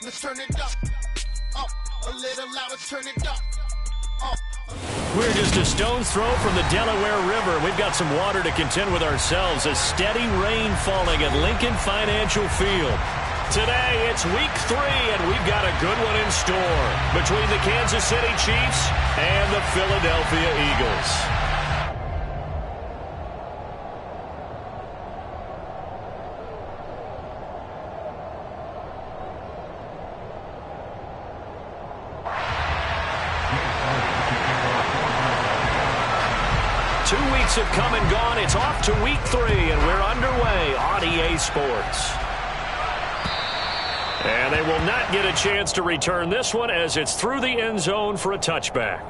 Let's turn it up. A little louder, turn it up. We're just a stone's throw from the Delaware River. We've got some water to contend with ourselves. A steady rain falling at Lincoln Financial Field. Today, it's week 3, and we've got a good one in store between the Kansas City Chiefs and the Philadelphia Eagles. Have come and gone. It's off to week 3, and we're underway on EA Sports. And they will not get a chance to return this one as it's through the end zone for a touchback.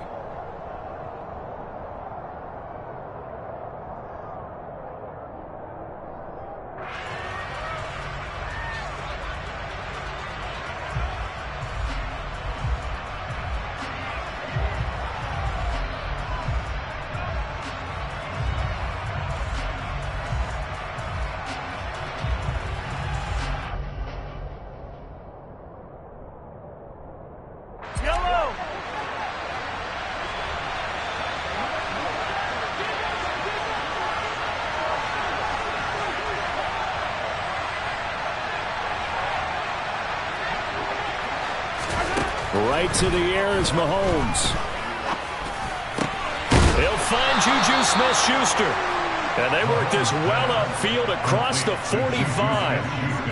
Right to the air is Mahomes. He'll find Juju Smith-Schuster. And they work this well upfield across the 45.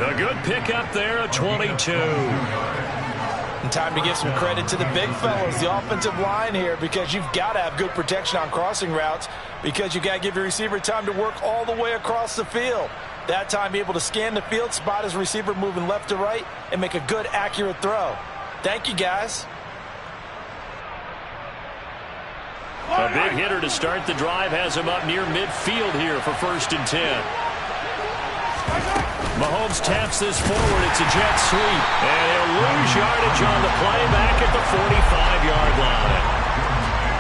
A good pickup there at 22. And time to give some credit to the big fellas, the offensive line here, because you've got to have good protection on crossing routes because you've got to give your receiver time to work all the way across the field. That time, be able to scan the field, spot his receiver moving left to right, and make a good, accurate throw. Thank you, guys. A big hitter to start the drive has him up near midfield here for 1st and 10. Mahomes taps this forward. It's a jet sweep. And he'll lose yardage on the play back at the 45-yard line.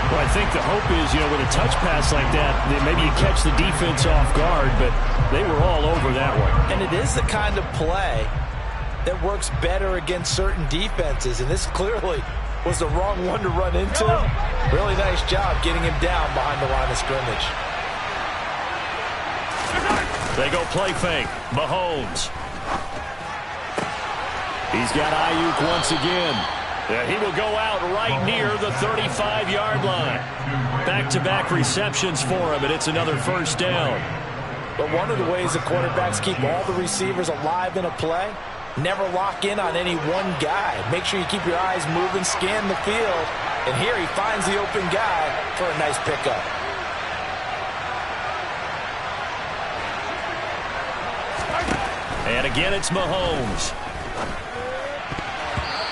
Well, I think the hope is, with a touch pass like that, maybe you catch the defense off guard, but they were all over that one. And it is the kind of play that works better against certain defenses, and this clearly was the wrong one to run into. Really nice job getting him down behind the line of scrimmage. They go play fake. Mahomes. He's got Ayuk once again. He will go out right near the 35-yard line. Back-to-back receptions for him, and it's another 1st down. But one of the ways the quarterbacks keep all the receivers alive in a play, never lock in on any one guy. Make sure you keep your eyes moving, scan the field. And here he finds the open guy for a nice pickup. And again, it's Mahomes.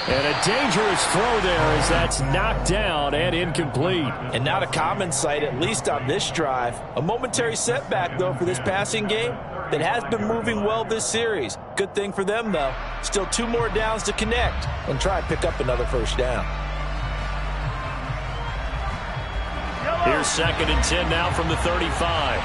And a dangerous throw there as that's knocked down and incomplete. And not a common sight, at least on this drive. A momentary setback, though, for this passing game that has been moving well this series. Good thing for them, though. Still 2 more downs to connect and try and pick up another 1st down. Here's 2nd and 10 now from the 35.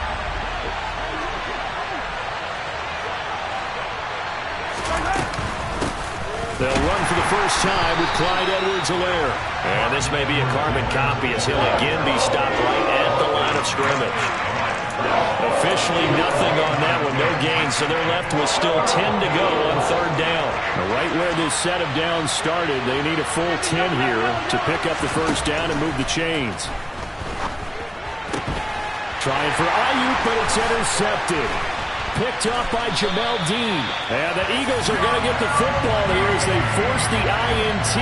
They'll run for the first time with Clyde Edwards-Helaire. And this may be a carbon copy as he'll again be stopped right at the line of scrimmage. Officially nothing on that one, no gain, so they're left with still 10 to go on 3rd down. Right where this set of downs started, they need a full 10 here to pick up the 1st down and move the chains. Trying for Ayuk, but it's intercepted. Picked up by Jamel Dean. And the Eagles are going to get the football here as they force the INT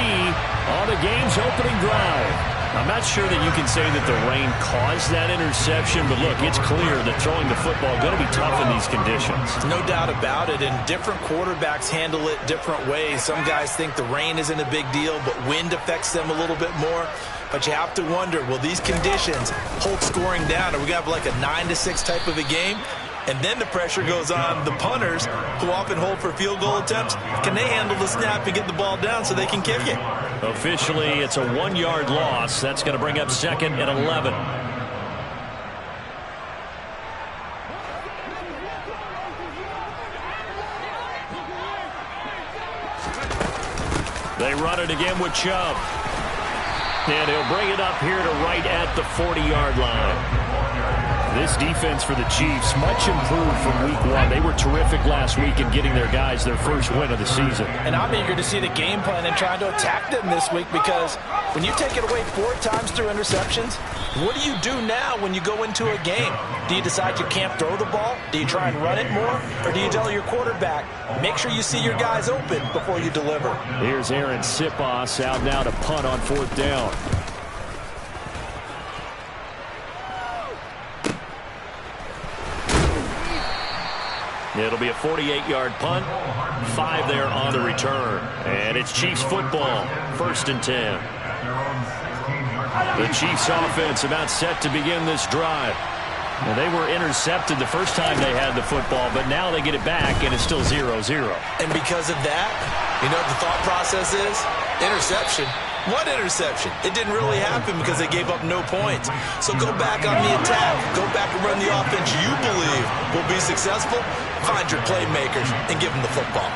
on the game's opening drive. I'm not sure that you can say that the rain caused that interception, but look, it's clear that throwing the football is going to be tough in these conditions. No doubt about it, and different quarterbacks handle it different ways. Some guys think the rain isn't a big deal, but wind affects them a little bit more. But you have to wonder, will these conditions hold scoring down? Are we going to have like a 9-6 type of a game? And then the pressure goes on the punters, who often hold for field goal attempts. Can they handle the snap and get the ball down so they can kick it? Officially, it's a 1-yard loss. That's going to bring up 2nd and 11. run it again with Chubb. And he'll bring it up here to right at the 40-yard line. This defense for the Chiefs, much improved from week one. They were terrific last week in getting their guys their first win of the season. And I'm eager to see the game plan and trying to attack them this week, because when you take it away 4 times through interceptions, what do you do now when you go into a game? Do you decide you can't throw the ball? Do you try and run it more? Or do you tell your quarterback, make sure you see your guys open before you deliver? Here's Aaron Sipos out now to punt on 4th down. It'll be a 48-yard punt, 5 there on the return. And it's Chiefs football, 1st and 10. The Chiefs offense about set to begin this drive. Well, they were intercepted the first time they had the football, but now they get it back, and it's still 0-0. And because of that, you know what the thought process is? Interception. What interception? It didn't really happen because they gave up no points. So go back on the attack. Go back and run the offense you believe will be successful. Find your playmakers and give them the football.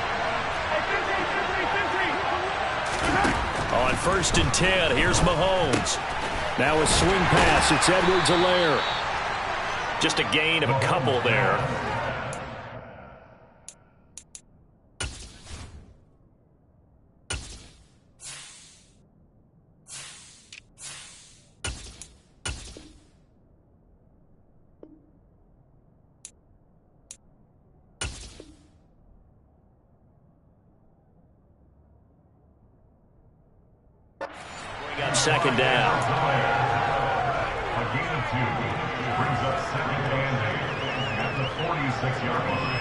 On 1st and 10, here's Mahomes. Now a swing pass. It's Edwards-Helaire. Just a gain of a couple there. Got 2nd down. A gain of 2 brings up 2nd and 8 at the 46-yard line.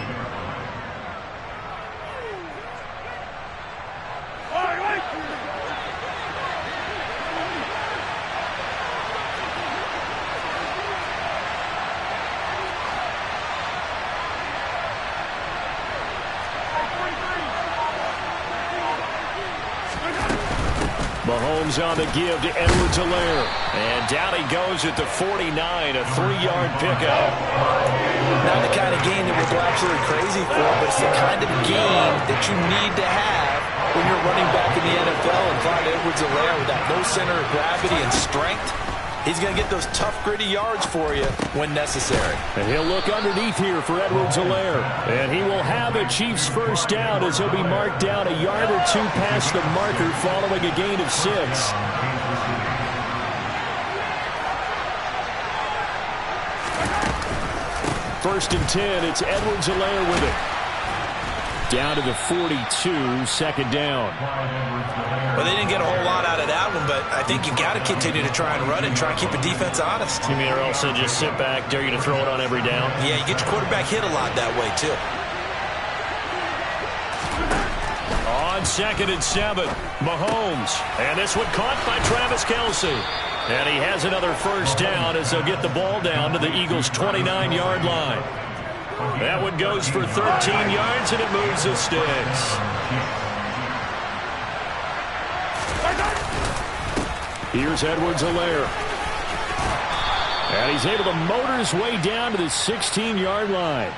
Mahomes on the give to Edwards-Helaire. And down he goes at the 49, a 3-yard pickup. Not the kind of game that we'll go absolutely crazy for, but it's the kind of game that you need to have when you're running back in the NFL. And Clyde Edwards-Helaire, with that low center of gravity and strength, he's going to get those tough, gritty yards for you when necessary. And he'll look underneath here for Edwards-Helaire. And he will have a Chiefs 1st down as he'll be marked down a yard or 2 past the marker following a gain of 6. 1st and 10, it's Edwards-Helaire with it. Down to the 42, 2nd down. Well, they didn't get a whole lot out of that one, but I think you got to continue to try and run it and try and keep the defense honest. You mean, or else they'll just sit back, dare you to throw it on every down? Yeah, you get your quarterback hit a lot that way, too. On 2nd and 7, Mahomes. And this one caught by Travis Kelce. And he has another 1st down as they'll get the ball down to the Eagles' 29-yard line. That one goes for 13 yards, and it moves the sticks. Here's Edwards-Helaire. And he's able to motor his way down to the 16-yard line.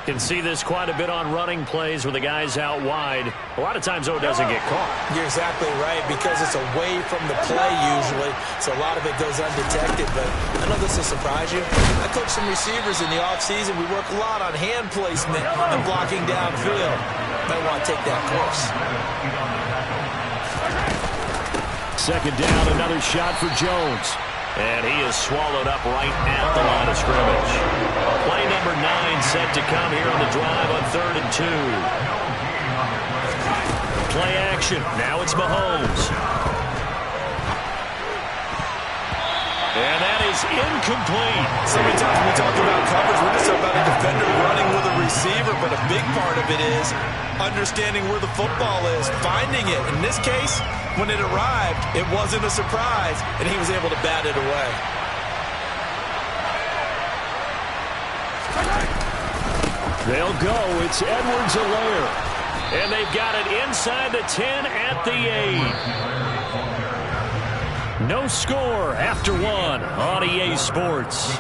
Can see this quite a bit on running plays with the guys out wide. A lot of times, though, it doesn't get caught. You're exactly right, because it's away from the play usually, so a lot of it goes undetected. But I know this will surprise you. I coach some receivers in the offseason. We work a lot on hand placement and blocking downfield. Might want to take that course. 2nd down, another shot for Jones. And he is swallowed up right at the line of scrimmage. Play number 9 set to come here on the drive on 3rd and 2. Play action. Now it's Mahomes. And that is incomplete. So many times when we talk about coverage, we're just talking about a defender running with a receiver, but a big part of it is understanding where the football is, finding it. In this case, when it arrived, it wasn't a surprise, and he was able to bat it away. They'll go. It's Edwards-Helaire. And they've got it inside the 10 at the 8. No score after 1 on EA Sports.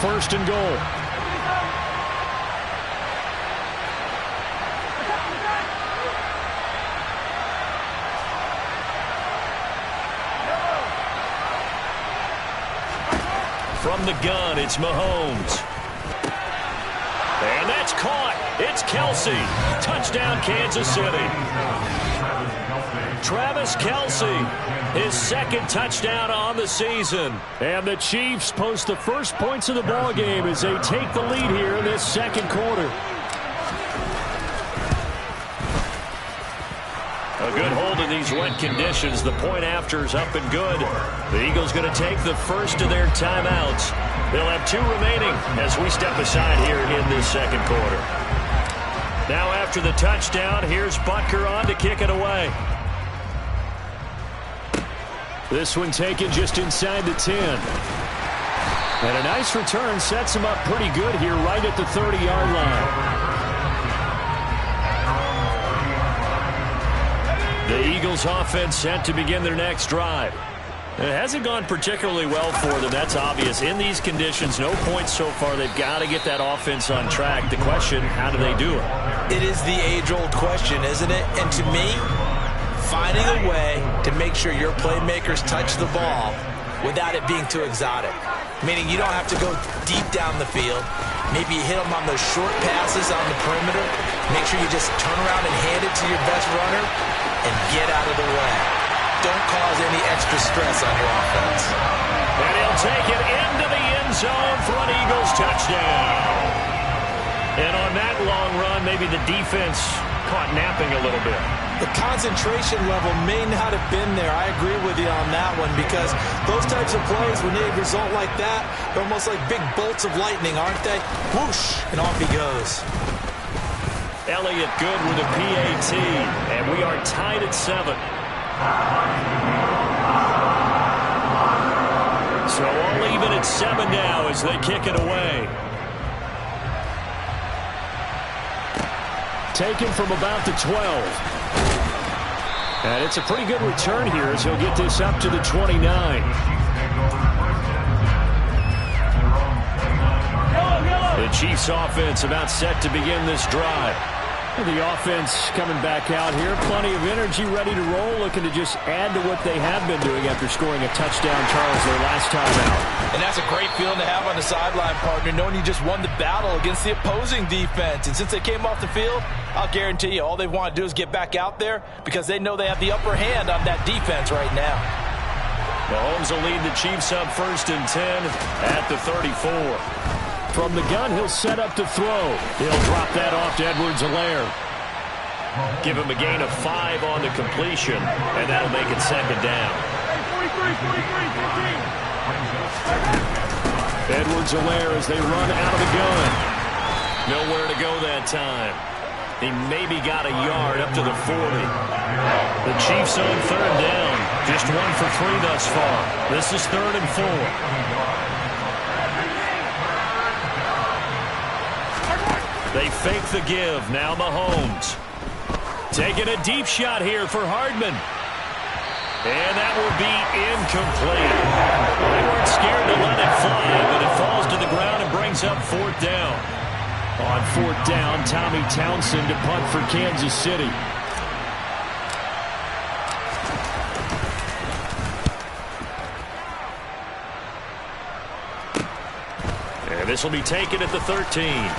first and goal. From the gun, it's Mahomes. And that's caught. It's Kelce. Touchdown, Kansas City. Travis Kelce, his second touchdown on the season. And the Chiefs post the first points of the ball game as they take the lead here in this second quarter. A good hold in these wet conditions. The point after is up and good. The Eagles going to take the first of their timeouts. They'll have 2 remaining as we step aside here in this second quarter. Now after the touchdown, here's Butker on to kick it away. This one taken just inside the 10. And a nice return sets him up pretty good here right at the 30-yard line. The Eagles offense set to begin their next drive. It hasn't gone particularly well for them, that's obvious. In these conditions, no points so far. They've got to get that offense on track. The question, how do they do it? It is the age-old question, isn't it? And to me, finding a way to make sure your playmakers touch the ball without it being too exotic. Meaning you don't have to go deep down the field. Maybe you hit them on those short passes on the perimeter. Make sure you just turn around and hand it to your best runner and get out of the way. Don't cause any extra stress on your offense. And he'll take it into the end zone for an Eagles touchdown. And on that long run, maybe the defense caught napping a little bit. The concentration level may not have been there. I agree with you on that one because those types of plays, when they result like that, they're almost like big bolts of lightning, aren't they? Whoosh, and off he goes. Elliott good with a PAT, and we are tied at 7. So all even at 7 now as they kick it away. Taken from about the 12. And it's a pretty good return here as he'll get this up to the 29. The Chiefs offense about set to begin this drive. The offense coming back out here. Plenty of energy, ready to roll, looking to just add to what they have been doing after scoring a touchdown, Charles, their last time out. And that's a great feeling to have on the sideline, partner, knowing you just won the battle against the opposing defense. And since they came off the field, I'll guarantee you all they want to do is get back out there because they know they have the upper hand on that defense right now. Mahomes will lead the Chiefs up 1st and 10 at the 34. From the gun, he'll set up to throw. He'll drop that off to Edwards-Helaire. Give him a gain of 5 on the completion, and that'll make it 2nd down. Edwards-Helaire as they run out of the gun. Nowhere to go that time. He maybe got a yard up to the 40. The Chiefs on 3rd down. Just 1 for 3 thus far. This is 3rd and 4. They fake the give. Now Mahomes. Taking a deep shot here for Hardman. And that will be incomplete. They weren't scared to let it fly, but it falls to the ground and brings up 4th down. On 4th down, Tommy Townsend to punt for Kansas City. And this will be taken at the 13.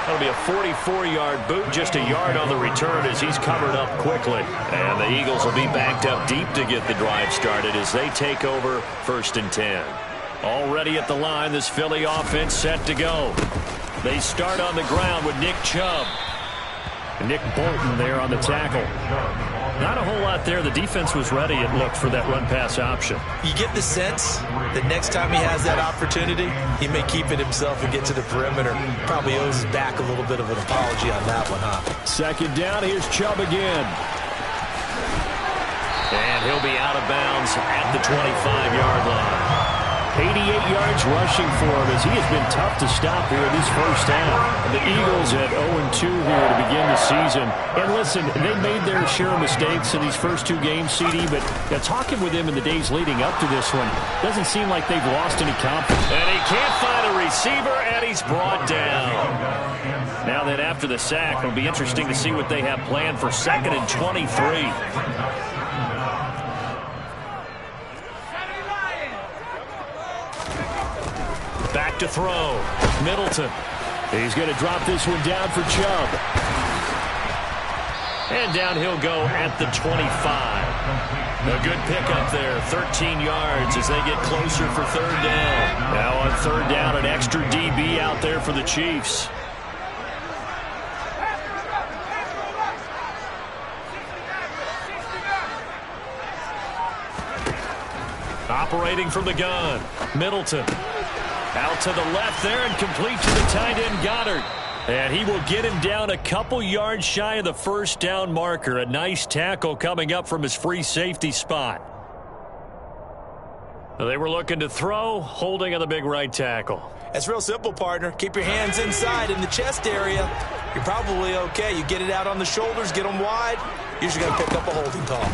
That'll be a 44-yard boot, just a yard on the return as he's covered up quickly. And the Eagles will be backed up deep to get the drive started as they take over 1st and 10. Already at the line, this Philly offense set to go. They start on the ground with Nick Chubb. Nick Bolton there on the tackle. Not a whole lot there. The defense was ready, it looked, for that run-pass option. You get the sense that next time he has that opportunity, he may keep it himself and get to the perimeter. Probably owes his back a little bit of an apology on that one, huh? 2nd down, here's Chubb again. And he'll be out of bounds at the 25-yard line. 88 yards rushing for him as he has been tough to stop here in this first half. The Eagles at 0-2 here to begin the season. And listen, they made their share of mistakes in these first two games, CD, but talking with them in the days leading up to this one, doesn't seem like they've lost any confidence. And he can't find a receiver, and he's brought down. Now then, after the sack, it'll be interesting to see what they have planned for 2nd and 23. Back to throw. Middleton. He's going to drop this one down for Chubb. And down he'll go at the 25. A good pickup there. 13 yards as they get closer for 3rd down. Now on 3rd down, an extra DB out there for the Chiefs. Operating from the gun. Middleton. Out to the left there and complete to the tight end Goddard. And he will get him down a couple yards shy of the 1st down marker. A nice tackle coming up from his free safety spot. They were looking to throw, holding on the big right tackle. It's real simple, partner. Keep your hands inside in the chest area. You're probably okay. You get it out on the shoulders, get them wide. Usually going to pick up a holding call.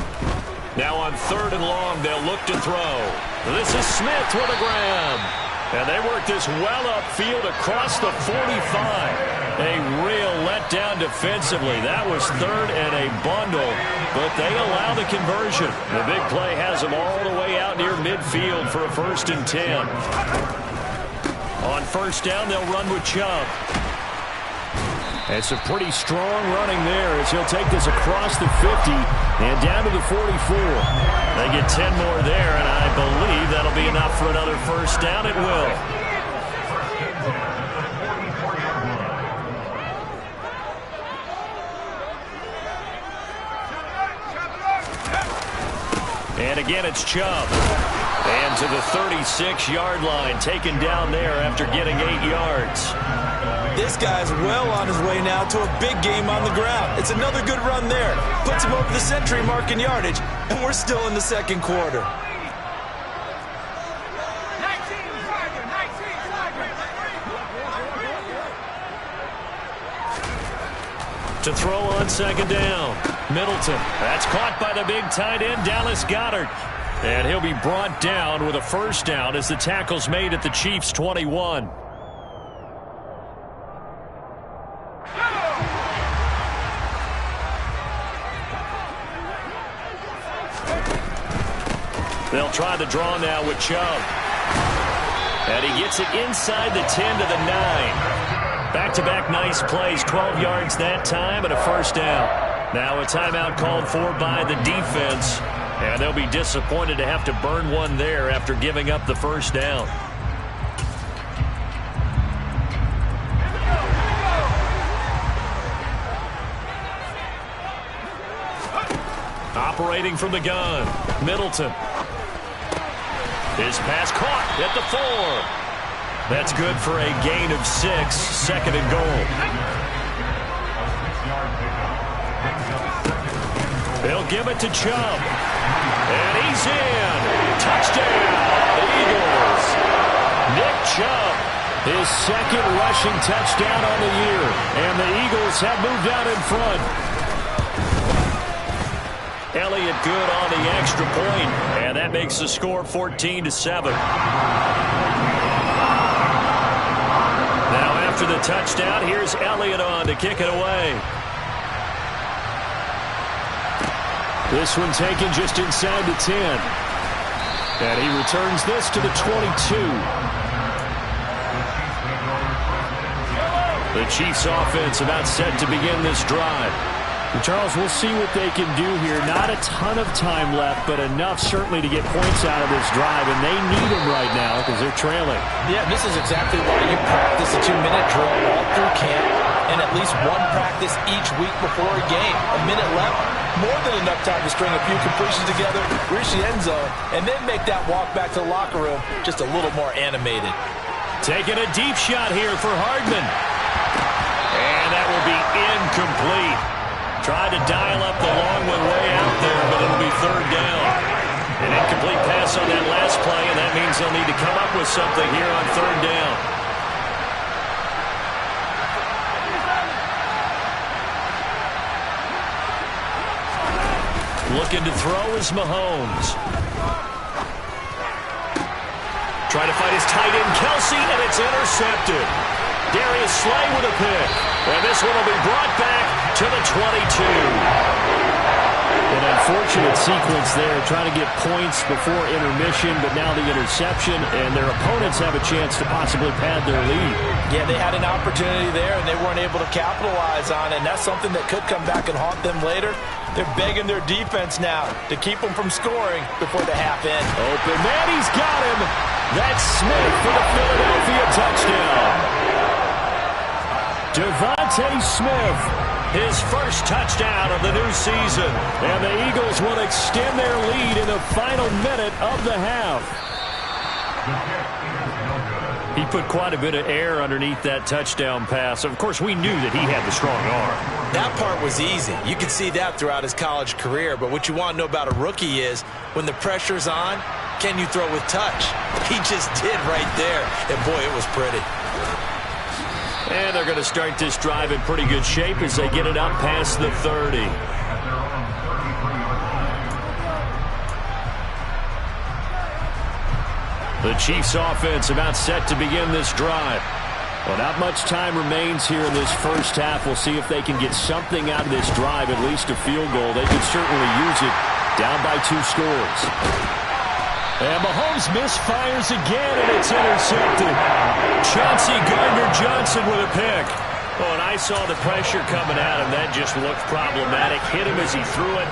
Now on 3rd and long, they'll look to throw. This is Smith with a grab. And they work this well upfield across the 45. A real letdown defensively. That was 3rd and a bundle, but they allow the conversion. The big play has them all the way out near midfield for a 1st and 10. On 1st down, they'll run with Chubb. It's a pretty strong running there as he'll take this across the 50 and down to the 44. They get 10 more there, and I believe that'll be enough for another 1st down. It will. And again, it's Chubb. And to the 36-yard line, taken down there after getting 8 yards. This guy's well on his way now to a big game on the ground. It's another good run there. Puts him over the century mark in yardage, and we're still in the 2nd quarter. To throw on 2nd down. Middleton. That's caught by the big tight end, Dallas Goedert. And he'll be brought down with a 1st down as the tackle's made at the Chiefs' 21. They'll try the draw now with Chubb. And he gets it inside the 10 to the 9. Back-to-back nice plays, 12 yards that time and a 1st down. Now a timeout called for by the defense. And they'll be disappointed to have to burn one there after giving up the 1st down. Operating from the gun, Middleton. His pass caught at the 4. That's good for a gain of 6, 2nd and goal. They'll give it to Chubb. And he's in. Touchdown, the Eagles. Nick Chubb, his 2nd rushing touchdown on the year. And the Eagles have moved out in front. Elliott good on the extra point, and that makes the score 14-7. Now after the touchdown, here's Elliott on to kick it away. This one taken just inside the 10. And he returns this to the 22. The Chiefs offense about set to begin this drive. Charles, we'll see what they can do here. Not a ton of time left, but enough certainly to get points out of this drive, and they need them right now because they're trailing. Yeah, this is exactly why you practice a 2-minute drill all through camp and at least one practice each week before a game. A minute left, more than enough time to string a few completions together, reach the end zone, and then make that walk back to the locker room just a little more animated. Taking a deep shot here for Hardman. And that will be incomplete. Tried to dial up the long one way out there, but it'll be 3rd down. An incomplete pass on that last play, and that means they'll need to come up with something here on third down. Looking to throw is Mahomes. Trying to fight his tight end, Kelsey, and it's intercepted. Darius Slay with a pick. And this one will be brought back to the 22. An unfortunate sequence there, trying to get points before intermission, but now the interception, and their opponents have a chance to possibly pad their lead. Yeah, they had an opportunity there, and they weren't able to capitalize on it, and that's something that could come back and haunt them later. They're begging their defense now to keep them from scoring before the half end. Open man, he's got him. That's Smith for the Philadelphia touchdown. Devontae Smith. His first touchdown of the new season. And the Eagles will extend their lead in the final minute of the half. He put quite a bit of air underneath that touchdown pass. Of course, we knew that he had the strong arm. That part was easy. You could see that throughout his college career. But what you want to know about a rookie is when the pressure's on, can you throw with touch? He just did right there. And, boy, it was pretty. And they're going to start this drive in pretty good shape as they get it up past the 30. The Chiefs offense about set to begin this drive. Well, not much time remains here in this first half. We'll see if they can get something out of this drive, at least a field goal. They could certainly use it down by 2 scores. And Mahomes misfires again, and it's intercepted. Chauncey Gardner-Johnson with a pick. Oh, and I saw the pressure coming at him. That just looked problematic. Hit him as he threw it,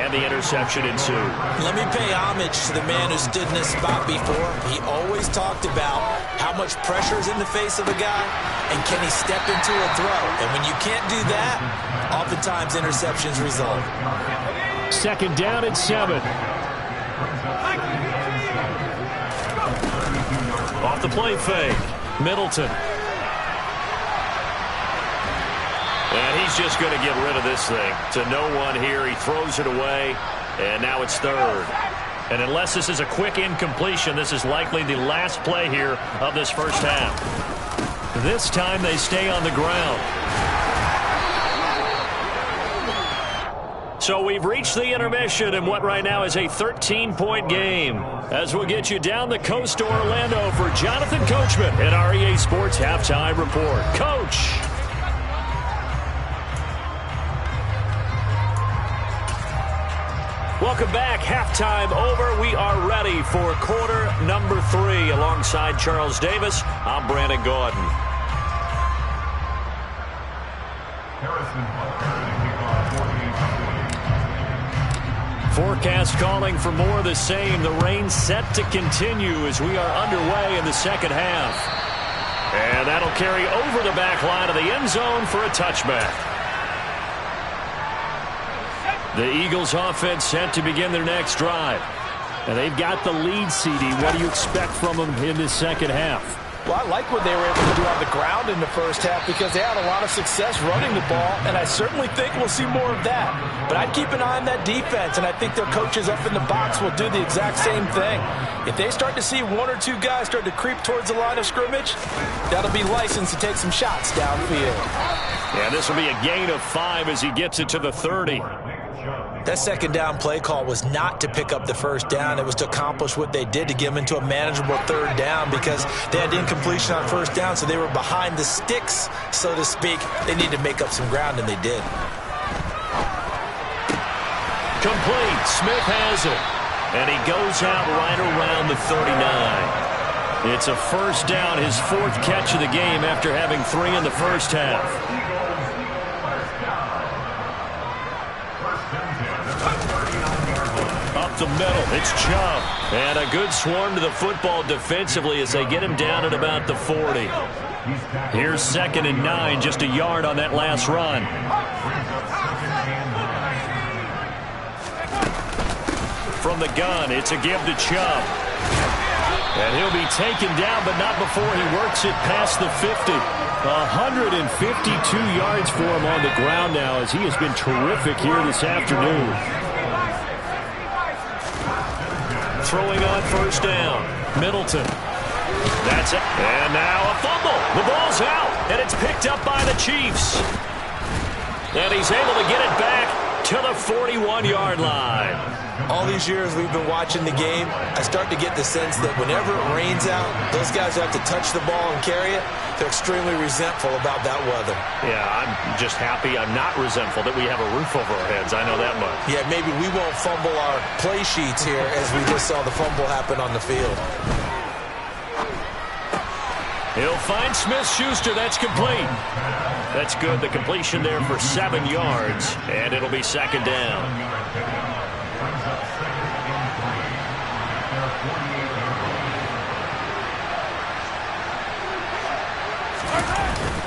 and the interception ensued. Let me pay homage to the man who stood in this spot before. He always talked about how much pressure is in the face of a guy, and can he step into a throw. And when you can't do that, oftentimes interceptions result. Second down and 7. Off the play fake, Middleton. And he's just going to get rid of this thing. To no one here, he throws it away, and now it's third. And unless this is a quick incompletion, this is likely the last play here of this first half. This time they stay on the ground. So we've reached the intermission in what right now is a 13-point game. As we'll get you down the coast to Orlando for Jonathan Coachman at our EA Sports Halftime Report. Coach. Welcome back. Halftime over. We are ready for quarter number 3. Alongside Charles Davis, I'm Brandon Gaudin. Forecast calling for more of the same. The rain set to continue as we are underway in the second half. And that'll carry over the back line of the end zone for a touchback. The Eagles offense set to begin their next drive. And they've got the lead, CD. What do you expect from them in this second half? Well, I like what they were able to do on the ground in the first half because they had a lot of success running the ball, and I certainly think we'll see more of that. But I'd keep an eye on that defense, and I think their coaches up in the box will do the exact same thing. If they start to see 1 or 2 guys start to creep towards the line of scrimmage, that'll be licensed to take some shots downfield. Yeah, this will be a gain of 5 as he gets it to the 30. That second down play call was not to pick up the first down. It was to accomplish what they did to get them into a manageable third down because they had incompletion on first down, so they were behind the sticks, so to speak. They needed to make up some ground, and they did. Complete. Smith has it. And he goes out right around the 39. It's a first down, his 4th catch of the game after having 3 in the first half. Up the middle, it's Chubb. And a good swarm to the football defensively as they get him down at about the 40. Here's 2nd and 9, just a yard on that last run. From the gun, it's a give to Chubb. And he'll be taken down, but not before he works it past the 50. 152 yards for him on the ground now as he has been terrific here this afternoon. throwing on first down. Middleton. That's it. And now a fumble. The ball's out, and it's picked up by the Chiefs. And he's able to get it back to the 41-yard line. All these years we've been watching the game, I start to get the sense that whenever it rains out, those guys who have to touch the ball and carry it, they're extremely resentful about that weather. Yeah, I'm just happy I'm not resentful that we have a roof over our heads. I know that much. Yeah, maybe we won't fumble our play sheets here as we just saw the fumble happen on the field. He'll find Smith-Schuster. That's complete. That's good. The completion there for 7 yards, and it'll be second down.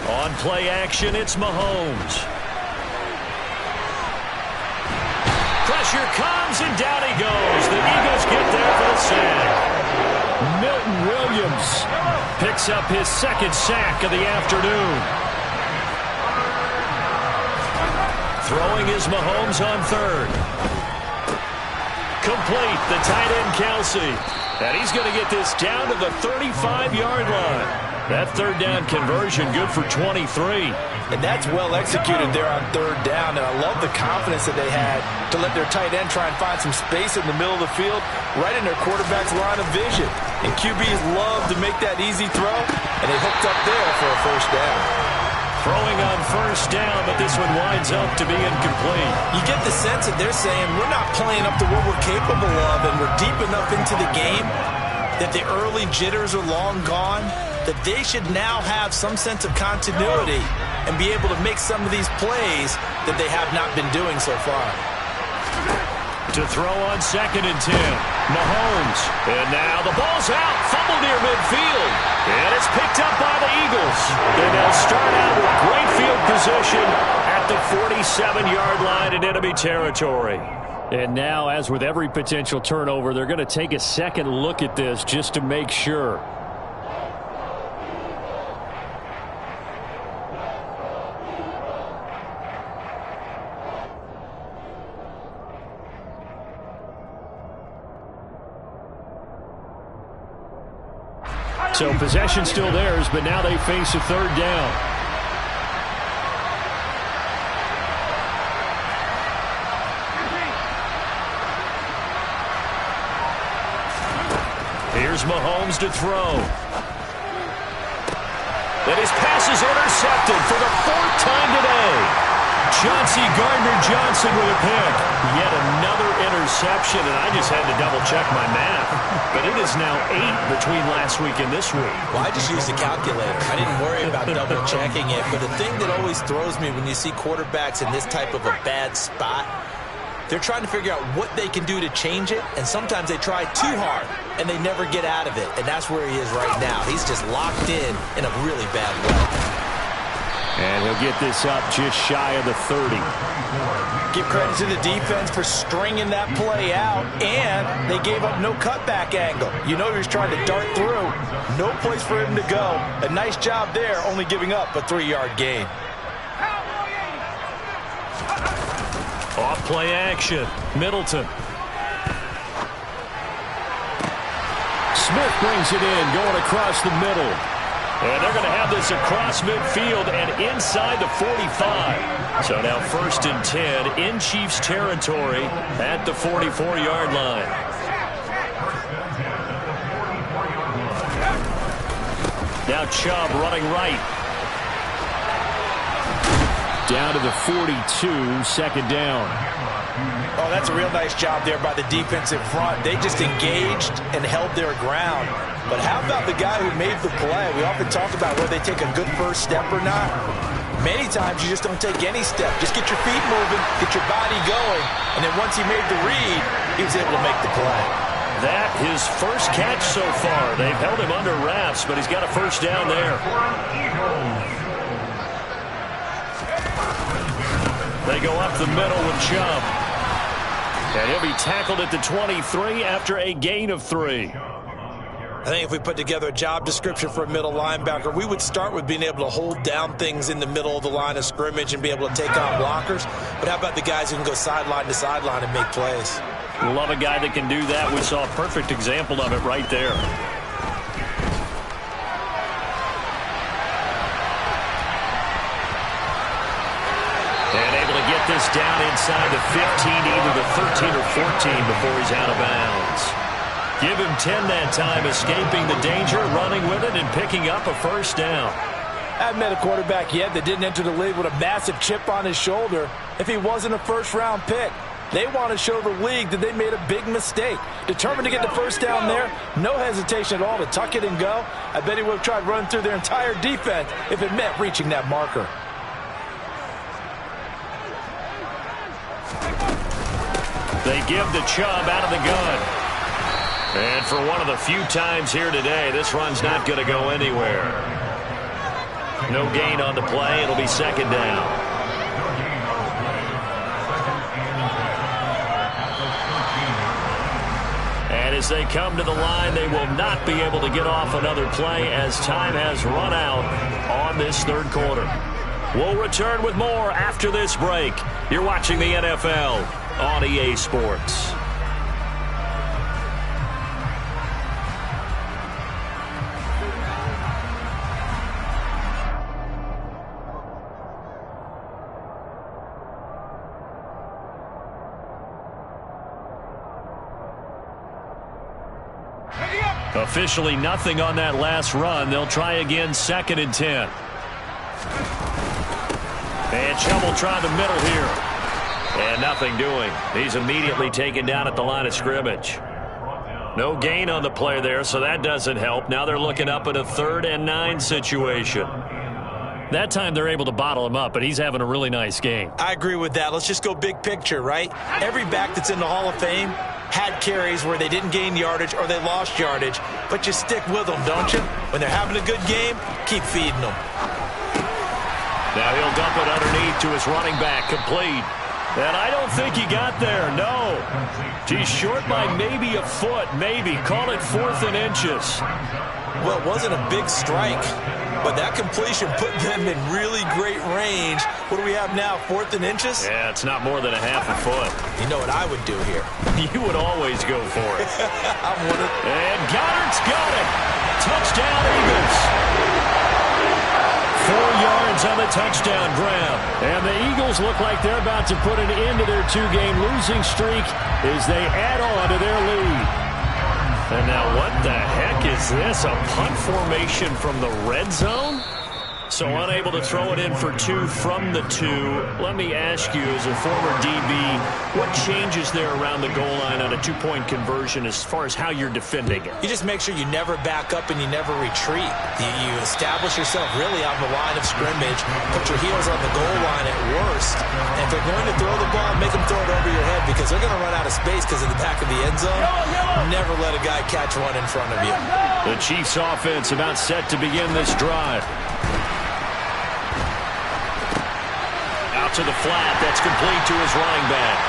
On play action, it's Mahomes. Pressure comes, and down he goes. The Eagles get there for the sack. Milton Williams picks up his second sack of the afternoon. Throwing is Mahomes on third. Complete, the tight end Kelsey. And he's going to get this down to the 35-yard line. That third down conversion good for 23. And that's well executed there on third down. And I love the confidence that they had to let their tight end try and find some space in the middle of the field, right in their quarterback's line of vision. And QBs love to make that easy throw, and they hooked up there for a first down. Throwing on first down, but this one winds up to be incomplete. You get the sense that they're saying we're not playing up to what we're capable of, and we're deep enough into the game that the early jitters are long gone, that they should now have some sense of continuity and be able to make some of these plays that they have not been doing so far. To throw on second and 10, Mahomes. And now the ball's out, fumble near midfield. And it's picked up by the Eagles. And they'll start out with great field position at the 47-yard line in enemy territory. And now, as with every potential turnover, they're going to take a second look at this just to make sure. So possession still theirs, but now they face a third down. Here's Mahomes to throw. And his pass is intercepted for the 4th time today. Chauncey Gardner-Johnson with a pick. Yet another interception, and I just had to double-check my math. But it is now 8 between last week and this week. Well, I just used a calculator. I didn't worry about double-checking it. But the thing that always throws me when you see quarterbacks in this type of a bad spot, they're trying to figure out what they can do to change it, and sometimes they try too hard, and they never get out of it. And that's where he is right now. He's just locked in a really bad way. And he'll get this up just shy of the 30. Give credit to the defense for stringing that play out, and they gave up no cutback angle. You know he was trying to dart through. No place for him to go. A nice job there, only giving up a 3-yard gain. Off play action. Middleton. Smith brings it in, going across the middle. And they're going to have this across midfield and inside the 45. So now 1st and 10 in Chiefs territory at the 44-yard line. Now Chubb running right. Down to the 42, second down. Oh, that's a real nice job there by the defensive front. They just engaged and held their ground. But how about the guy who made the play? We often talk about whether they take a good first step or not. Many times you just don't take any step. Just get your feet moving, get your body going, and then once he made the read, he was able to make the play. That his first catch so far. They've held him under wraps, but he's got a first down there. They go up the middle with Chubb. And he'll be tackled at the 23 after a gain of 3. I think if we put together a job description for a middle linebacker, we would start with being able to hold down things in the middle of the line of scrimmage and be able to take on blockers. But how about the guys who can go sideline to sideline and make plays? Love a guy that can do that. We saw a perfect example of it right there. And able to get this down inside the 15, either the 13 or 14 before he's out of bounds. Give him 10 that time, escaping the danger, running with it, and picking up a first down. I haven't met a quarterback yet that didn't enter the league with a massive chip on his shoulder if he wasn't a first-round pick. They want to show the league that they made a big mistake. Determined to get the first down there, no hesitation at all to tuck it and go. I bet he would have tried running through their entire defense if it meant reaching that marker. They give the Chubb out of the gun. And for one of the few times here today, this run's not going to go anywhere. No gain on the play. It'll be second down. And as they come to the line, they will not be able to get off another play as time has run out on this third quarter. We'll return with more after this break. You're watching the NFL on EA Sports. Officially nothing on that last run. They'll try again, 2nd and 10. And Chubb will try the middle here. And nothing doing. He's immediately taken down at the line of scrimmage. No gain on the play there, so that doesn't help. Now they're looking up at a 3rd and 9 situation. That time they're able to bottle him up, but he's having a really nice game. I agree with that. Let's just go big picture, right? Every back that's in the Hall of Fame had carries where they didn't gain yardage or they lost yardage, but you stick with them, don't you? When they're having a good game, keep feeding them. Now he'll dump it underneath to his running back, complete. And I don't think he got there, no. He's short by maybe a foot, maybe. Call it 4th and inches. Well, it wasn't a big strike, but that completion put them in really great range. What do we have now, 4th and inches? Yeah, it's not more than a half a foot. You know what I would do here? You would always go for it. I'm with it. And Goddard's got it. Touchdown, Eagles. 4 yards on the touchdown grab. And the Eagles look like they're about to put an end to their 2-game losing streak as they add on to their lead. And now what the heck is this? A punt formation from the red zone? So unable to throw it in for 2 from the 2. Let me ask you, as a former DB, what changes there around the goal line on a 2-point conversion as far as how you're defending it? You just make sure you never back up and you never retreat. You establish yourself really on the line of scrimmage, put your heels on the goal line at worst. And if they're going to throw the ball, make them throw it over your head because they're going to run out of space because of the back of the end zone. Never let a guy catch one in front of you. The Chiefs offense about set to begin this drive. To the flat, that's complete to his running back.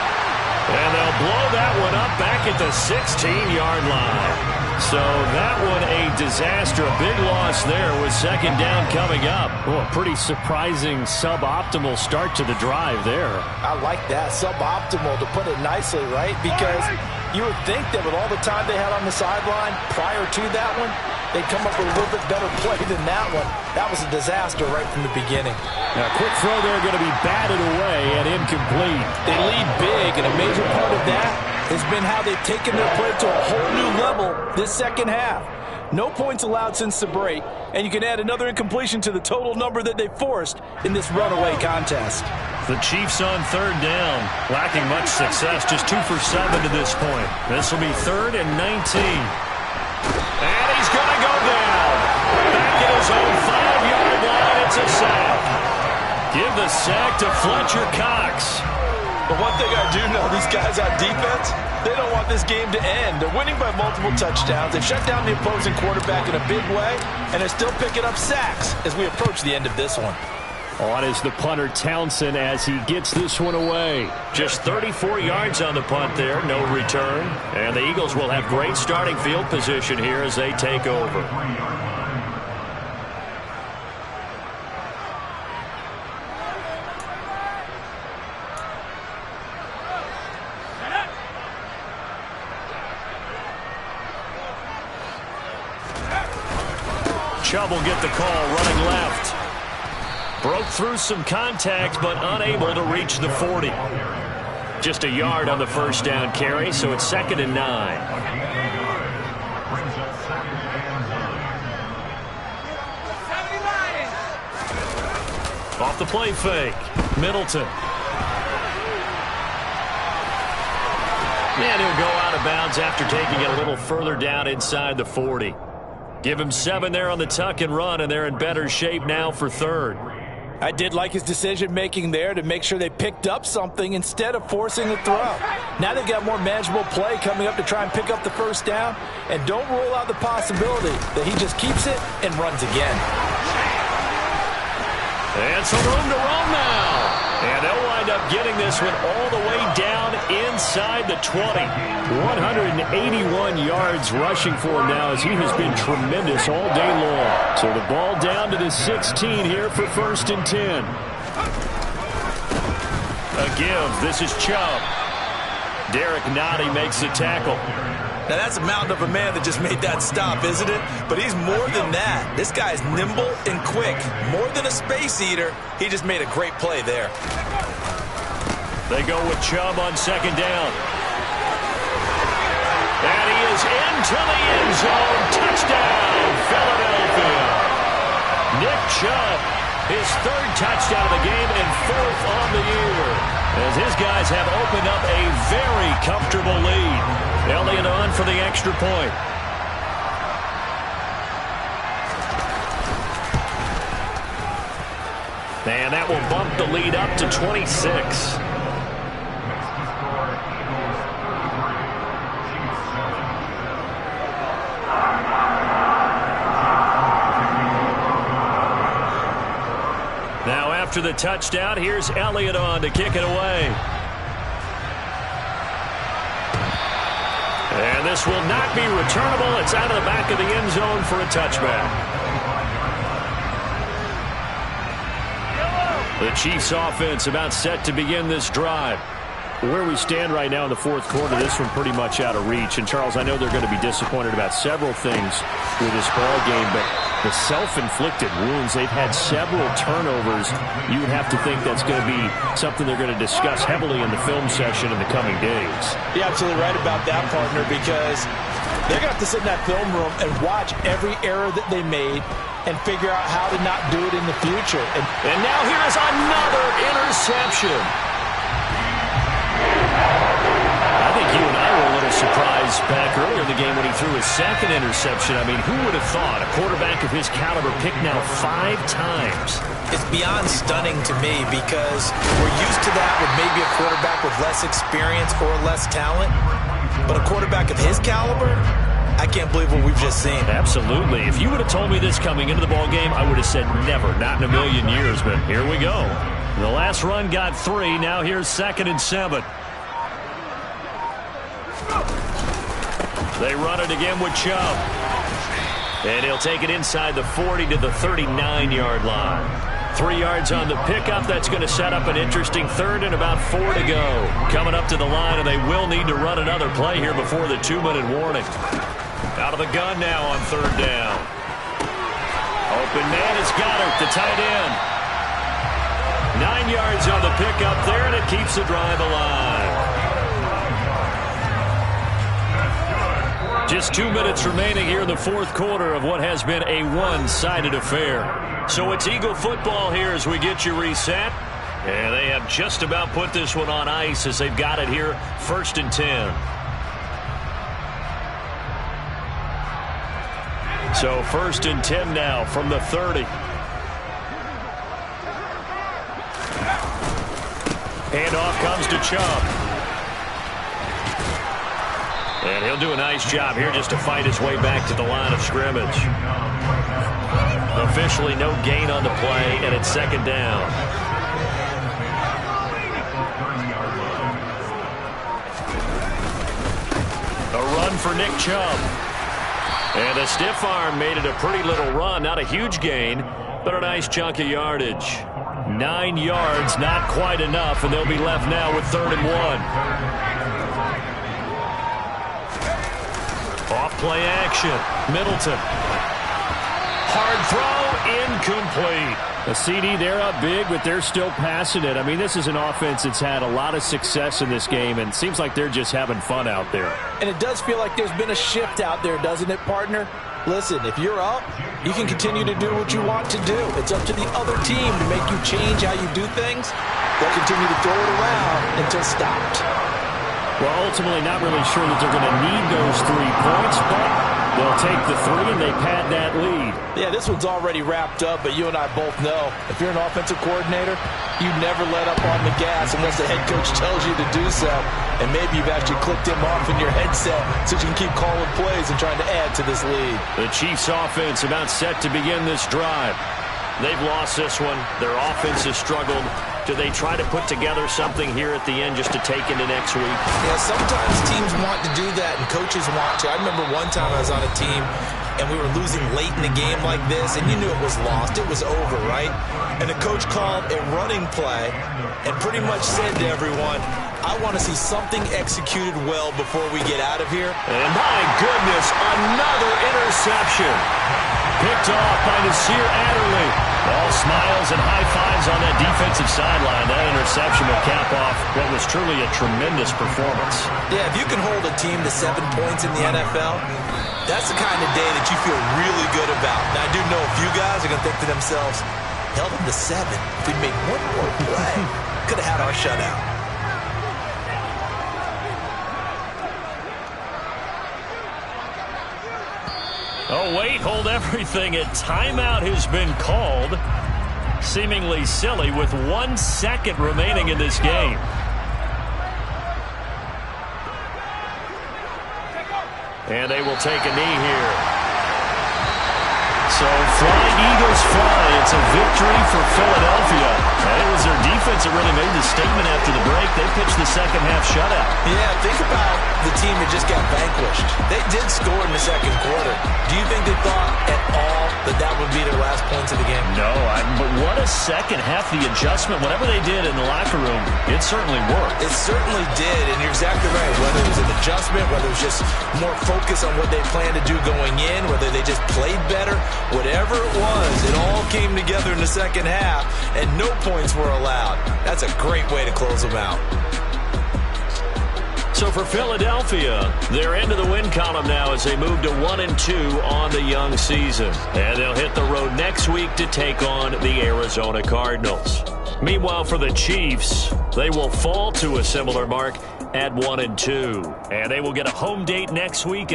And they'll blow that one up back at the 16-yard line. So that one a disaster, a big loss there with 2nd down coming up. Oh, a pretty surprising suboptimal start to the drive there. I like that, suboptimal, to put it nicely, right? Because you would think that with all the time they had on the sideline prior to that one, they'd come up with a little bit better play than that one. That was a disaster right from the beginning. Now, quick throw there going to be batted away and incomplete. They lead big, and a major part of that has been how they've taken their play to a whole new level this second half. No points allowed since the break, and you can add another incompletion to the total number that they forced in this runaway contest. The Chiefs on 3rd down, lacking much success, just 2 for 7 to this point. This will be 3rd and 19. And he's going to go down. Back at his own 5-yard line, it's a sack. Give the sack to Fletcher Cox. But one thing I do know, these guys on defense, they don't want this game to end. They're winning by multiple touchdowns. They've shut down the opposing quarterback in a big way, and they're still picking up sacks as we approach the end of this one. On is the punter Townsend as he gets this one away. Just 34 yards on the punt there, no return. And the Eagles will have great starting field position here as they take over. Chubb will get the call running left. Broke through some contact, but unable to reach the 40. Just a yard on the first down carry, so it's 2nd and 9. Off the play fake. Middleton. And he'll go out of bounds after taking it a little further down inside the 40. Give him 7 there on the tuck and run, and they're in better shape now for 3rd. I did like his decision-making there to make sure they picked up something instead of forcing the throw. Now they've got more manageable play coming up to try and pick up the first down, and don't rule out the possibility that he just keeps it and runs again. And some room to run now. And they'll wind up getting this one all the way down inside the 20. 181 yards rushing for him now as he has been tremendous all day long. So the ball down to the 16 here for 1st and 10. A give. This is Chubb. Derek Nottie makes the tackle. Now, that's a mountain of a man that just made that stop, isn't it? But he's more than that. This guy's nimble and quick. More than a space eater. He just made a great play there. They go with Chubb on 2nd down. And he is into the end zone. Touchdown, Philadelphia. Nick Chubb, his 3rd touchdown of the game and 4th on the year. As his guys have opened up a very comfortable lead. Elliott on for the extra point. And that will bump the lead up to 26. Now after the touchdown, here's Elliott on to kick it away. And this will not be returnable. It's out of the back of the end zone for a touchback. The Chiefs offense about set to begin this drive. Where we stand right now in the 4th quarter, this one pretty much out of reach. And, Charles, I know they're going to be disappointed about several things with this ball game, but the self-inflicted wounds, they've had several turnovers. You would have to think that's going to be something they're going to discuss heavily in the film session in the coming days. You're absolutely right about that, partner, because they're going to have to sit in that film room and watch every error that they made and figure out how to not do it in the future. And now here is another interception. I think you and I were a little surprised back earlier in the game when he threw his 2nd interception. I mean, who would have thought a quarterback of his caliber picked now 5 times? It's beyond stunning to me because we're used to that with maybe a quarterback with less experience or less talent. But a quarterback of his caliber, I can't believe what we've just seen. Absolutely. If you would have told me this coming into the ball game, I would have said never, not in a million years. But here we go. The last run got 3. Now here's 2nd and 7. They run it again with Chubb. And he'll take it inside the 40 to the 39-yard line. 3 yards on the pickup. That's going to set up an interesting 3rd and about 4 to go. Coming up to the line, and they will need to run another play here before the 2-minute warning. Out of the gun now on 3rd down. Open man is Goddard, the tight end. 9 yards on the pickup there, and it keeps the drive alive. Just 2 minutes remaining here in the 4th quarter of what has been a one-sided affair. So it's Eagle football here as we get you reset. And they have just about put this one on ice as they've got it here 1st and 10. So 1st and 10 now from the 30. Handoff comes to Chubb. And he'll do a nice job here just to fight his way back to the line of scrimmage. Officially no gain on the play, and it's second down. A run for Nick Chubb. And a stiff arm made it a pretty little run. Not a huge gain, but a nice chunk of yardage. 9 yards, not quite enough, and they'll be left now with 3rd and 1. Off-play action. Middleton. Hard throw, incomplete. A CD, they're up big, but they're still passing it. I mean, this is an offense that's had a lot of success in this game, and it seems like they're just having fun out there. And it does feel like there's been a shift out there, doesn't it, partner? Listen, if you're up, you can continue to do what you want to do. It's up to the other team to make you change how you do things. They'll continue to throw it around until stopped. Well, ultimately, not really sure that they're going to need those 3 points, but they'll take the 3 and they pad that lead. Yeah, this one's already wrapped up, but you and I both know if you're an offensive coordinator, you never let up on the gas unless the head coach tells you to do so. And maybe you've actually clicked him off in your headset so you can keep calling plays and trying to add to this lead. The Chiefs offense about set to begin this drive. They've lost this one. Their offense has struggled. Do they try to put together something here at the end just to take into next week? Yeah, sometimes teams want to do that and coaches want to. I remember one time I was on a team and we were losing late in the game like this, and you knew it was lost. It was over, right? And the coach called a running play and pretty much said to everyone, I want to see something executed well before we get out of here. And my goodness, another interception. Picked off by Nasir Adderley. All smiles and high fives on that defensive sideline. That interception will cap off what was truly a tremendous performance. Yeah, if you can hold a team to 7 points in the NFL, that's the kind of day that you feel really good about. Now, I do know a few guys are going to think to themselves, held them to 7. If we made one more play, could have had our shutout. Oh, wait, hold everything. A timeout has been called. Seemingly silly with 1 second remaining in this game. And they will take a knee here. So, flying Eagles fly. It's a victory for Philadelphia. And it was their defense that really made the statement after the break. They pitched the second half shutout. Yeah, think about the team that just got vanquished. They did score in the second quarter. Do you think they thought at all that that would be their last points of the game? No, but what a second half. The adjustment, whatever they did in the locker room, it certainly worked. It certainly did, and you're exactly right. Whether it was an adjustment, whether it was just more focus on what they planned to do going in, whether they just played better, whatever it was, it all came together in the second half, and no points were allowed. That's a great way to close them out. So for Philadelphia, they're into the win column now as they move to 1-2 on the young season. And they'll hit the road next week to take on the Arizona Cardinals. Meanwhile, for the Chiefs, they will fall to a similar mark at 1-2. And they will get a home date next week.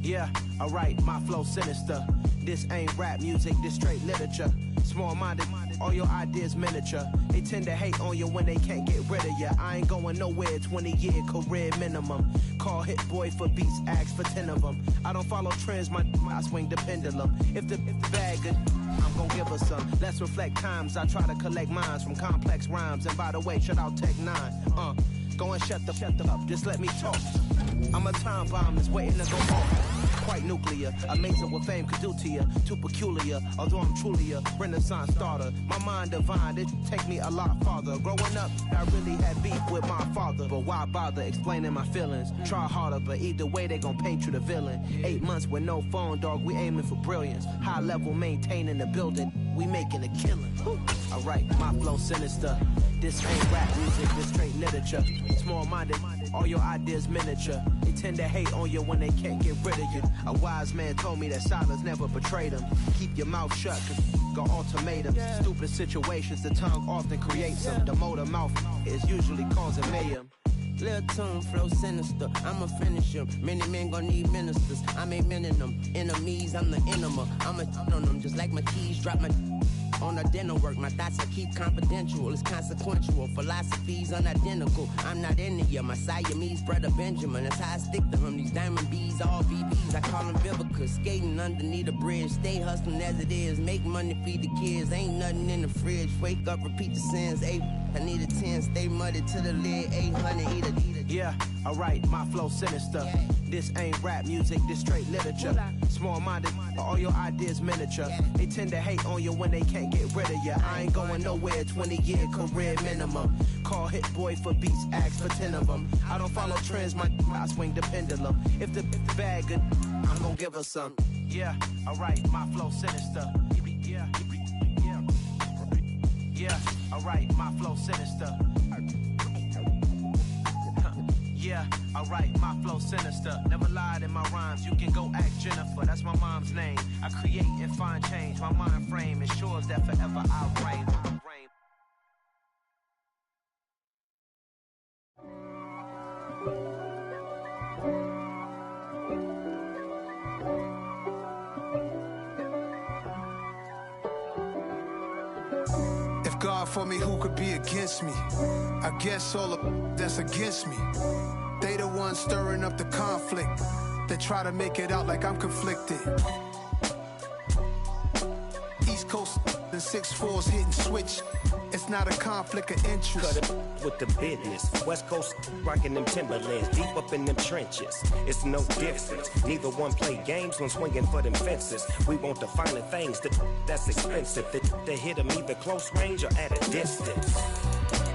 Yeah, alright, my flow sinister. This ain't rap music, this straight literature. Small-minded, all your ideas miniature. They tend to hate on you when they can't get rid of you. I ain't going nowhere, 20-year career minimum. Call Hit Boy for beats, ask for 10 of them. I don't follow trends, I swing the pendulum. If the bag good, I'm gonna give her some. Let's reflect times, I try to collect minds from complex rhymes. And by the way, shut out Tech 9. Go and shut the up, just let me talk. I'm a time bomb that's waiting to go off. Quite nuclear, amazing what fame could do to you. Too peculiar, although I'm truly a Renaissance starter. My mind divine, it take me a lot farther. Growing up, I really had beef with my father. But why bother explaining my feelings? Try harder, but either way they gon' paint you the villain. 8 months with no phone, dog, we aiming for brilliance. High level maintaining the building, we making a killing. Alright, my flow sinister. This ain't rap music, this straight literature. Small-minded, all your ideas miniature. They tend to hate on you when they can't get rid of you. A wise man told me that silence never betrayed him. Keep your mouth shut, cause got ultimatums. Stupid situations, the tongue often creates them. The motor mouth is usually causing mayhem. Lil' tune, flow sinister, I'ma finish him. Many men gon' need ministers, I ain't mending them. Enemies, I'm the enema. I'ma on them just like my keys, drop my on the dental work. My thoughts I keep confidential, it's consequential. Philosophies unidentical. I'm not into you, my Siamese brother Benjamin. That's how I stick to him. These diamond bees, all BBs, I call them Vivica. Skating underneath a bridge, stay hustling as it is. Make money, feed the kids, ain't nothing in the fridge. Wake up, repeat the sins. I need a 10, stay muddy to the lid. 800, eat a. Yeah, alright, my flow sinister. This ain't rap music, this straight literature. Small-minded, all your ideas miniature. They tend to hate on you when they can't get rid of you. I ain't going nowhere, 20-year career minimum. Call Hit Boy for beats, ask for 10 of them. I don't follow trends, I swing the pendulum. If the bag good, I'm gonna give her some. Yeah, alright, my flow sinister. Yeah, alright, my flow sinister. Yeah, alright, my flow sinister. Never lied in my rhymes, you can go ask Jennifer. That's my mom's name. I create and find change. My mind frame ensures that forever I'll reign. If God for me, who could be against me? I guess all of that's against me. They the ones stirring up the conflict. They try to make it out like I'm conflicted. East Coast and 6'4's hitting switch. It's not a conflict of interest. Cut it with the business. West Coast rocking them Timberlands, deep up in them trenches. It's no difference. Neither one play games when swinging for them fences. We want the finer things that's expensive. They hit them either close range or at a distance.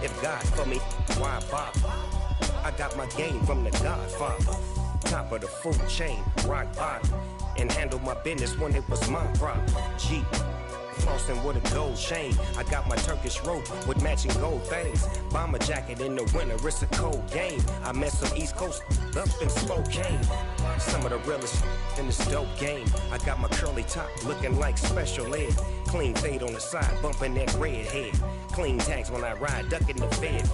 If God for me, why bother? I got my game from the Godfather. Top of the food chain, rock bottom. And handle my business when it was my problem. Jeep. Flossing with a gold chain. I got my Turkish rope with matching gold things. Bomber jacket in the winter, it's a cold game. I met some East Coast up in Spokane. Some of the realest in this dope game. I got my curly top looking like special ed. Clean fade on the side, bumping that red head. Clean tags when I ride, ducking the feds.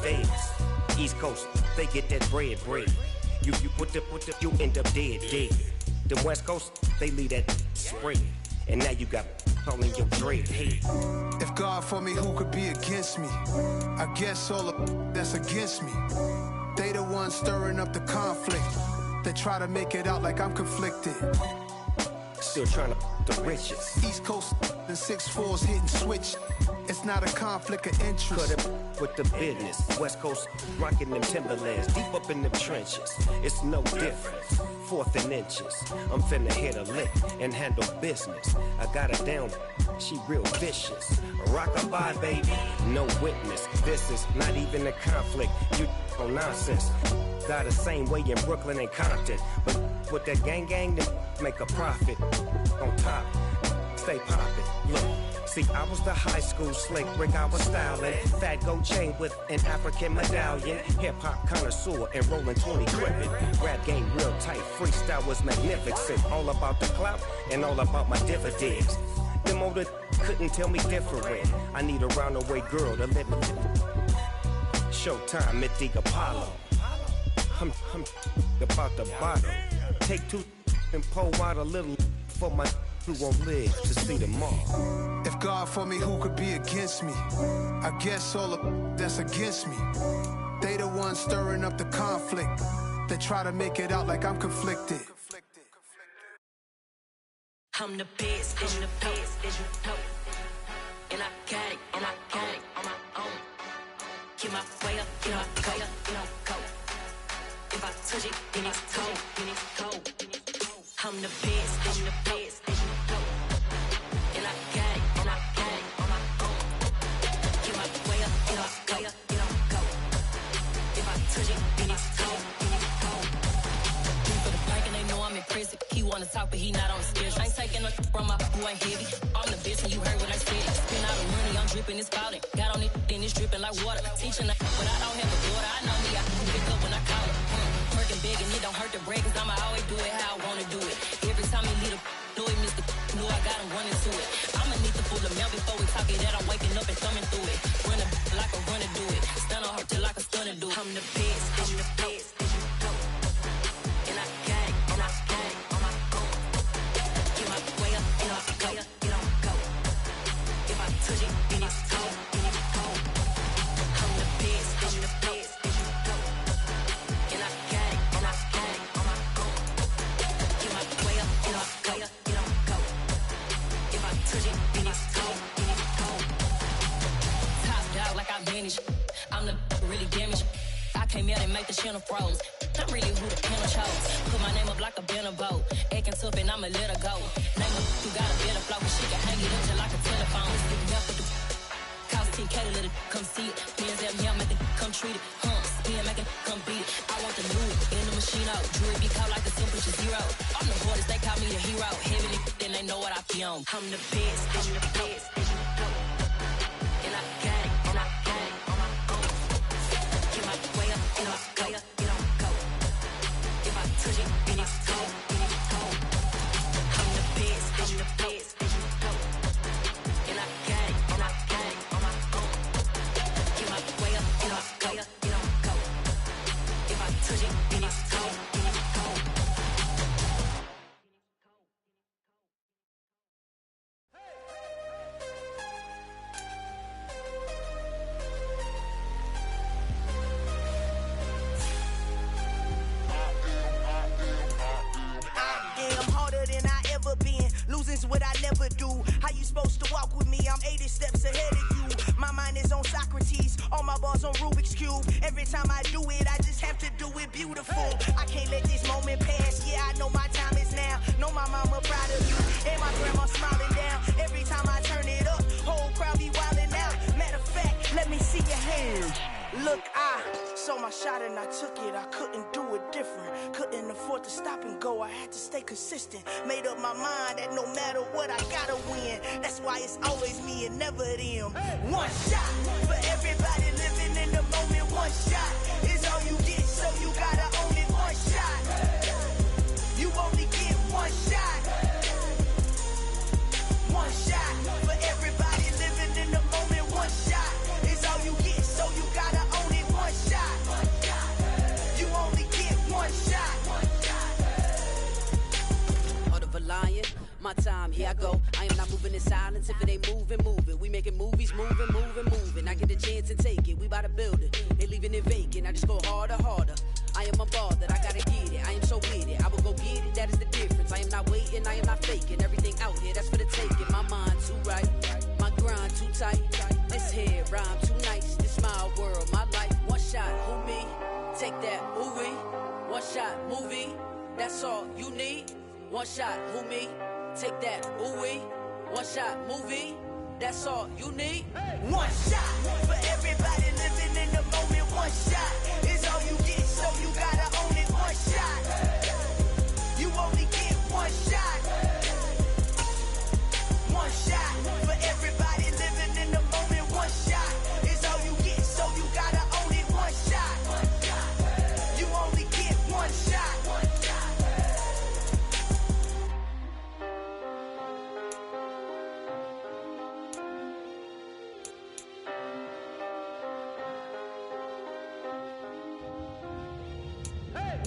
East Coast, they get that bread. You put the, you end up dead. The West Coast, they leave that spread. And now you got all in your dread head. If God for me, who could be against me? I guess all of that's against me. They the ones stirring up the conflict. They try to make it out like I'm conflicted. Still trying to the riches. East Coast and 6'4's hitting switch. It's not a conflict of interest. Cut it with the business. West Coast rocking them Timberlands, deep up in them trenches. It's no difference. 4th and inches. I'm finna hit a lick and handle business. I got her down, she real vicious. Rock-a-bye, baby, no witness. This is not even a conflict. You on nonsense. Got the same way in Brooklyn and Compton. But with that gang, then make a profit. On top, stay poppin'. Look. See, I was the high school slick Rick, I was styling. Fat gold chain with an African medallion. Hip-hop connoisseur and rolling 20 gripping. Rap game real tight, freestyle was magnificent. All about the clout and all about my dividends. Them older couldn't tell me different. I need a round-away girl to let me. Showtime at the Apollo. I'm about the bottom. Take 2 and pour out a little for my who won't live to see tomorrow. If God for me, who could be against me? I guess all of that's against me. They the ones stirring up the conflict. They try to make it out like I'm conflicted. I'm the best, as you know. And I got it, on my own. Get my way up, get my go. If I touch it, then it's cold. I'm the best, as you know. And I got it, on my own. Get my way up, get my go. If I touch it, then it's cold. For the blank and they know I'm in prison. He wanna talk, but he not on the schedule. I ain't taking no from my who ain't heavy. I'm the bitch and you heard what I said. Spend all the money, I'm dripping, it's spouting. Got on it, then it's dripping like water. Teaching but I don't have a daughter. I know me, I can pick up when I call it. Working big and it don't hurt the break, cause I'ma always do it how I wanna do it. Every time he lead a know he missed the know I got him running to it. I'ma need to pull the mail before we talk it that I'm waking up and thumbing through it. Run like a runner do it. Stun on her till like a stunner do it. I'm the best, I'm the best. And I got it, on my own. Get my way up, get on go. If I touch it, finish. I'm the really damaged. I came out and make the channel froze. I'm really who the panel chose. Put my name up like a banner boat. Acting tough and I'ma let her go. Name her, you got a better flow, but she can hang it up just like a telephone. Stick me up with the cost 10K to let it come see it. Hands down here, make it come treat it. Spin, make it come beat it. I want the new in the machine out. Jewelry be caught like a temperature zero. I'm the hardest, they call me the hero. Heavenly, then they know what I be on. I'm the best, I'm the best, and you know. And I got it, and I got it on my own. Get my way up, and I go, it don't go. If I touch it, then it's cold, then it's cold. I'm the best, and the best, and you know. And I got it, and I got it on my own. Get my way up, and I go, it don't go. If I touch it, then it's cold, then it's cold. Losing's what I never do. How you supposed to walk with me? I'm 80 steps ahead of you. My mind is on Socrates, all my bars on Rubik's Cube. Every time I do it, I just have to do it beautiful. I can't let this moment pass. Yeah, I know my time is now. Know my mama proud of me, and my grandma smiling down. Every time I turn it up, whole crowd be wildin' out. Matter of fact, let me see your hands. Look, I saw my shot and I took it. I couldn't do it different. Couldn't afford to stop and go. I had to stay consistent. Made up my mind that no matter what, I gotta win. That's why it's always me and never them. One shot for everybody living in the moment. One shot is all you get, so you gotta own it. One shot. You only get one shot. One shot for everybody living in the moment. One shot is all you get, so you gotta own it. One shot. You only get one shot. Heart of a lion, my time, here I go. I am not moving in silence. If it ain't moving, move it. We making movies, moving. I get a chance and take it. We bout to build it. They leaving it vacant. I just go harder. I am a ball that I gotta get it. I am so with it. I will go get it. That is the difference. I am not waiting. I am not faking. Everything out here, that's for the taking. My mind too right. My grind too tight. This here rhyme too nice. This my world, my life. One shot, who me? Take that, ooh-wee. One shot, movie. That's all you need. One shot, who me? Take that, ooh-wee. One shot, movie. That's all you need. One shot for everybody living in the moment. One shot is all you get, so you gotta own it. One shot. You only get one shot. One shot for everybody living in the moment. One shot is all you get, so you gotta own it. One shot. You only get one shot.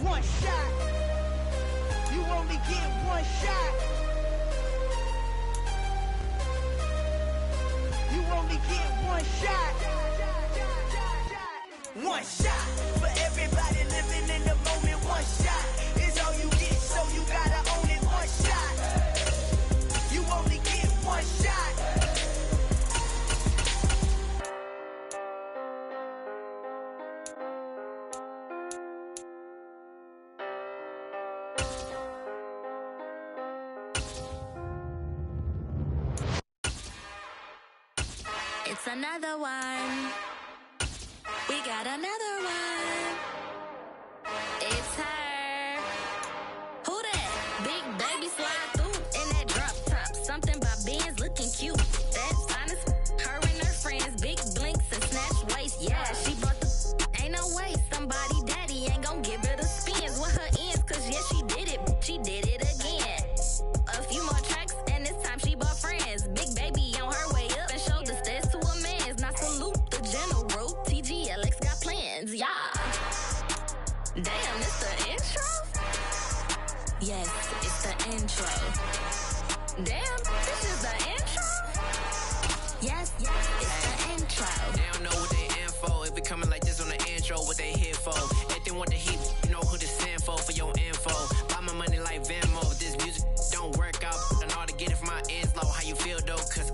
One shot. You only get one shot. You only get one shot. One shot for everybody living in the moment. One shot is all you get, so you gotta own it. One shot. You only get one shot. It's another one. We got another one. It's her. Who that? Big baby slide through in that drop top. Something by Benz looking cute. That's honest. Her and her friends, big blinks and snatch waist. Yeah, she bought the. Ain't no way somebody daddy ain't gon' give her the spins with her ends. Cause yeah, she did it. She did it again. A few more tracks and this time she bought friends. Big baby on her way up and showed the stairs to a man's. Now salute the general. TGLX got plans, yeah. Damn, it's the intro? Yes, it's the intro. Damn, this is the intro? Yes, it's the intro. They don't know what they in for. If we coming like this on the intro, what they here for? Anything want the heat, you know who to send for your info. Buy my money like Venmo. This music don't work out. I know how to get it from my ends low. How you feel though? Cause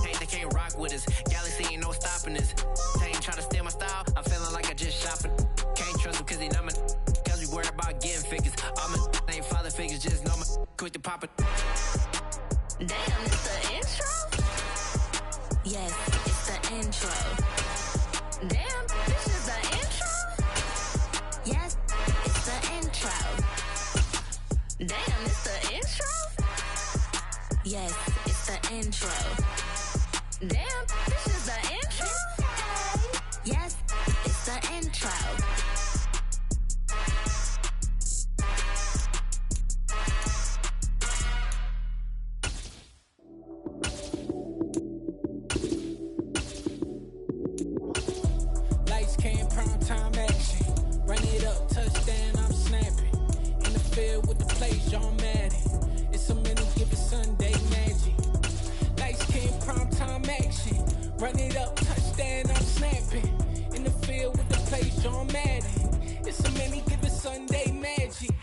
hey, they can't rock with us. Galaxy ain't no stopping us. They ain't tryna quick to pop it. Damn, it's the intro? Yes, it's the intro. Damn, this is the intro? Yes, it's the intro. Damn, it's the intro? Yes, it's the intro. Damn, this is the intro? Yes, it's the intro. Lights came, prime time action. Run it up, touchdown, I'm snapping. In the field with the plays, John Madden. It's a mini given Sunday magic. Lights came, prime time action. Run it up, touchdown, I'm snapping. In the field with the plays, John Madden. It's a mini given Sunday magic.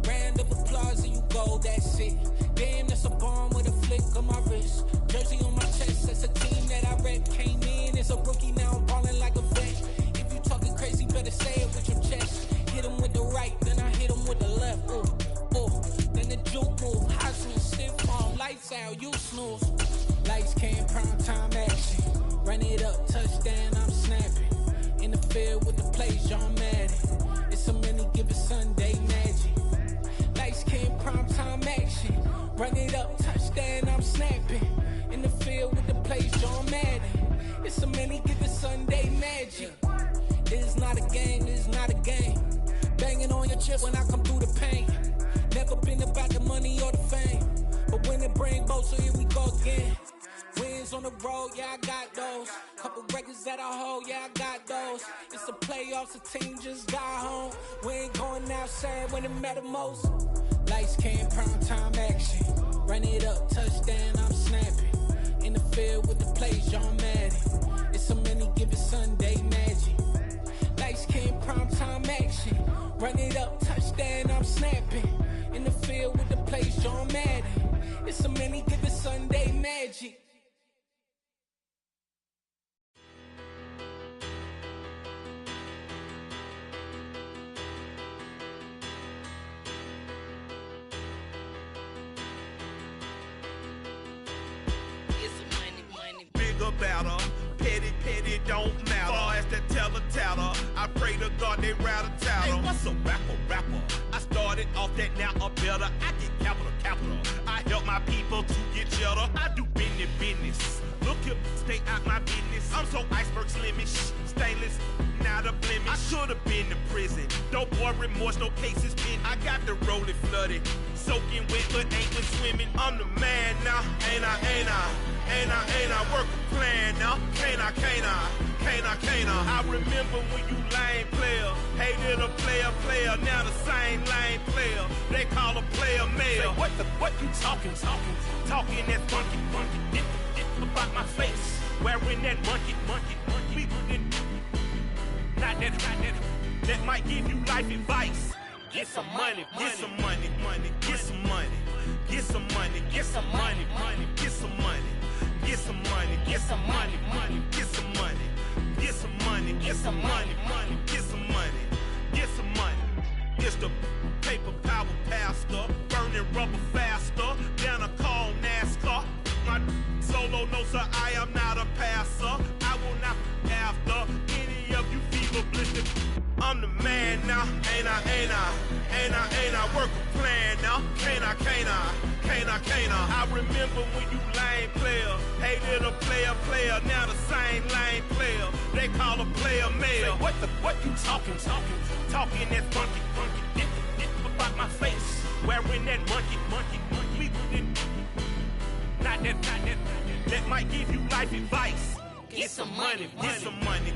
Round of applause and you go, that's it. Damn, that's a bomb with a flick on my wrist. Jersey on my chest, that's a team that I rep. Came in as a rookie, now I'm ballin' like a vet. If you talking crazy, better say it with your chest. Hit him with the right, then I hit him with the left. Ooh, ooh, then the juke move. Heisman, stiff arm, lights out, you snooze. Lights came, prime time action. Run it up, touchdown, I'm snapping. In the field with the plays, John Madden. It's a mini given Sunday magic. Lights came, prime time action. Run it up, touchdown, I'm snapping. In the field with the plays, John Madden. It's a mini given Sunday magic. It is not a game, it is not a game. Banging on your chip when I come through the pain. Never been about the money or the fame. But when it bring both, so here we go again. Wins on the road, yeah, I got those. Couple records that I hold, yeah, I got those. It's the playoffs, the team just got home. We ain't going outside when it matter most. Lights came, prime time action. Run it up, touchdown, I'm snapping. In the field with the plays, John Madden. It's a mini given Sunday magic. Lights came, prime time action. Run it up, touchdown, I'm snapping. In the field with the plays, John Madden. It's a mini given Sunday magic. Better, petty, don't matter. Far as that teller, I pray to God they rattle tattle. Hey, what's a rapper? I started off that, now I'm better. I get capital. I help my people to get cheddar. I do business. Look here, stay out my business. I'm so iceberg slimish, stainless, not a blemish. I should've been to prison. No boy remorse, no cases pinned. I got the rolling flooded, soaking wet, but ain't been swimming. I'm the man now, ain't I? Work a plan now, can't I? I remember when you lame player, hated a player, now the same lame player. They call a player male. What you talking that funky, get about my face, wearing that monkey. Not that might give you life advice. Get some money. It's the paper power pastor, burning rubber faster than a cold NASCAR. My solo, no sir, I am not a passer. I will not after any of you fever blistered. I'm the man now, ain't I? Work a plan now, can't I? I remember when you lame player, hated a player, now the same lame player. They call a player male. What you talking that funky, get about my face, wearing that monkey. Not that might give you life advice. Get some money. Get some money.